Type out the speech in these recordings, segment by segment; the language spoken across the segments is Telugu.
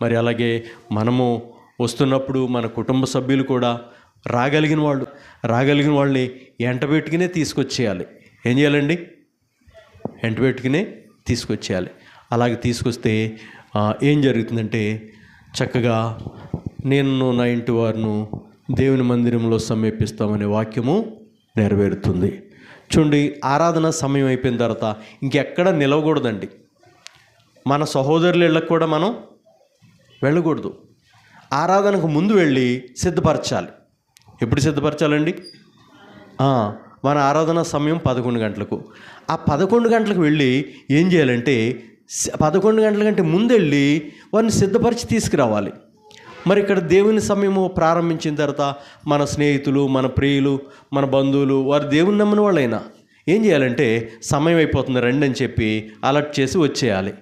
మరి అలాగే మనము వస్తున్నప్పుడు మన కుటుంబ సభ్యులు కూడా రాగలిగిన వాళ్ళని ఎంటబెట్టుకునే తీసుకొచ్చేయాలి. ఏం చేయాలండి? ఎంటబెట్టుకునే తీసుకొచ్చేయాలి. అలాగే తీసుకొస్తే ఏం జరుగుతుందంటే చక్కగా నేను నా ఇంటి వారిను దేవుని మందిరంలో సమీపిస్తామనే వాక్యము నెరవేరుతుంది. చూడండి, ఆరాధన సమయం అయిపోయిన తర్వాత ఇంకెక్కడ నిలవకూడదండి. మన సహోదరుల ఇళ్ళకు కూడా మనం వెళ్ళకూడదు. ఆరాధనకు ముందు వెళ్ళి సిద్ధపరచాలి. ఎప్పుడు సిద్ధపరచాలండి? మన ఆరాధన సమయం 11 గంటలకు. ఆ 11 గంటలకు వెళ్ళి ఏం చేయాలంటే 11 గంటల కంటే ముందు వెళ్ళి వారిని సిద్ధపరిచి తీసుకురావాలి. మరి ఇక్కడ దేవుని సమయము ప్రారంభించిన తర్వాత మన స్నేహితులు, మన ప్రియులు, మన బంధువులు, వారు దేవుని నమ్మిన వాళ్ళైనా ఏం చేయాలంటే సమయం అయిపోతుంది రండి అని చెప్పి అలర్ట్ చేసి వచ్చేయాలి.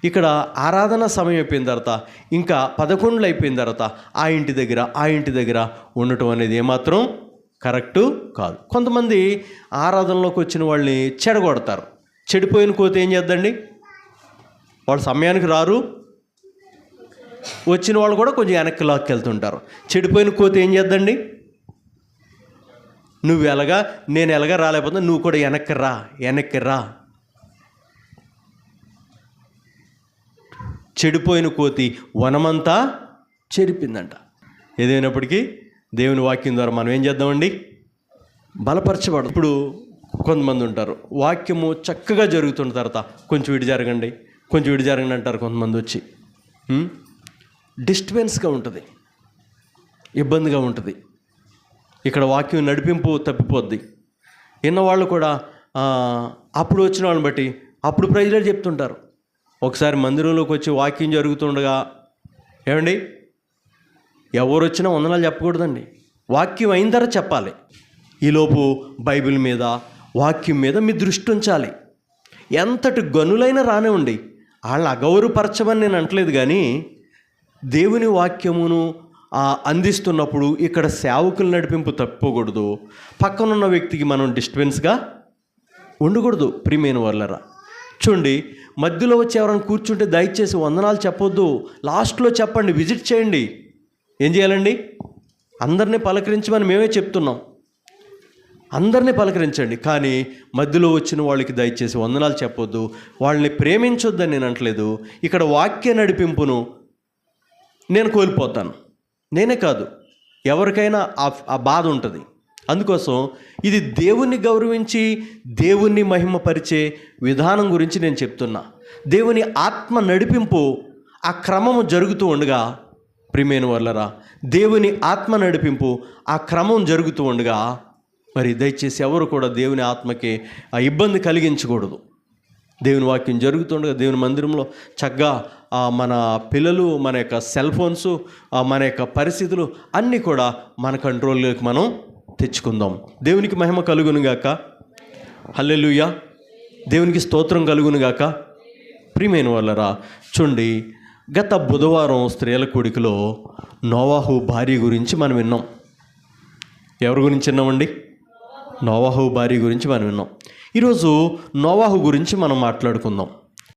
ఇక్కడ ఆరాధన సమయం అయిపోయిన తర్వాత ఇంకా 11 అయిపోయిన తర్వాత ఆ ఇంటి దగ్గర ఉండటం అనేది ఏమాత్రం కరెక్టు కాదు. కొంతమంది ఆరాధనలోకి వచ్చిన వాళ్ళని చెడగొడతారు. చెడిపోయిన కోత ఏం చేద్దండి? వాళ్ళు సమయానికి రారు, వచ్చిన వాళ్ళు కూడా కొంచెం వెనక్కి లాక్కెళ్తుంటారు. చెడిపోయిన కోత ఏం చేద్దండి? నువ్వు ఎలాగా నేను ఎలాగా రాలేకపోతే నువ్వు కూడా వెనక్కి రా. చెడిపోయిన కోతి వనమంతా చెరిపిందంట. ఏదైనప్పటికీ దేవుని వాక్యం ద్వారా మనం ఏం చేద్దామండి? బలపరచబడు. ఇప్పుడు కొంతమంది ఉంటారు, వాక్యము చక్కగా జరుగుతున్న తర్వాత కొంచెం ఇటు జరగండి అంటారు. కొంతమంది వచ్చి డిస్టర్బెన్స్గా ఉంటుంది, ఇబ్బందిగా ఉంటుంది. ఇక్కడ వాక్యం నడిపింపు తప్పిపోద్ది. విన్నవాళ్ళు కూడా అప్పుడు వచ్చిన వాళ్ళని బట్టి అప్పుడు ప్రైజ్లాడి చెప్తుంటారు. ఒకసారి మందిరంలోకి వచ్చి వాక్యం జరుగుతుండగా ఏమండి ఎవరు వచ్చినా వందనాలు చెప్పకూడదండి. వాక్యం అయిన తర్వాత చెప్పాలి. ఈలోపు బైబిల్ మీద, వాక్యం మీద మీ దృష్టి ఉంచాలి. ఎంతటి గనులైనా రానివ్వండి, వాళ్ళని అగౌరవపరచమని నేను అంటలేదు, కానీ దేవుని వాక్యమును అందిస్తున్నప్పుడు ఇక్కడ సేవకుల నడిపింపు తప్పకూడదు. పక్కనున్న వ్యక్తికి మనం డిస్టర్బెన్స్గా ఉండకూడదు. ప్రియమైన వాళ్ళరా, చూడండి, మధ్యలో వచ్చి ఎవరైనా కూర్చుంటే దయచేసి వందనాలు చెప్పొద్దు, లాస్ట్లో చెప్పండి, విజిట్ చేయండి. ఏం చేయాలండి? అందరినీ పలకరించమని మేమే చెప్తున్నాం. అందరినీ పలకరించండి, కానీ మధ్యలో వచ్చిన వాళ్ళకి దయచేసి వందనాలు చెప్పొద్దు, వాళ్ళని ప్రేమించొద్దని నేను అంటలేదు. ఇక్కడ వాక్య నడిపింపును నేను కోల్పోతాను. నేనే కాదు, ఎవరికైనా ఆ బాధ ఉంటుంది. అందుకోసం ఇది దేవుణ్ణి గౌరవించి దేవుణ్ణి మహిమపరిచే విధానం గురించి నేను చెప్తున్నా. దేవుని ఆత్మ నడిపింపు ఆ క్రమము జరుగుతూ ఉండగా, ప్రియమైన వాళ్ళరా, దేవుని ఆత్మ నడిపింపు ఆ క్రమం జరుగుతూ ఉండగా మరి దయచేసి ఎవరు కూడా దేవుని ఆత్మకి ఆ ఇబ్బంది కలిగించకూడదు. దేవుని వాక్యం జరుగుతుండగా దేవుని మందిరంలో చక్కగా మన పిల్లలు, మన యొక్క సెల్ ఫోన్స్, మన యొక్క పరిస్థితులు అన్నీ కూడా మన కంట్రోల్లోకి మనం తెచ్చుకుందాం. దేవునికి మహిమ కలుగునుగాక. హల్లెలూయా. దేవునికి స్తోత్రం కలుగునుగాక. ప్రియమైన వాళ్ళరా, చూడండి, గత బుధవారం స్త్రీల కూడికలో నోవాహు భార్య గురించి మనం విన్నాం. ఎవరి గురించి విన్నామండి? నోవాహు భార్య గురించి మనం విన్నాం. ఈరోజు నోవాహు గురించి మనం మాట్లాడుకుందాం.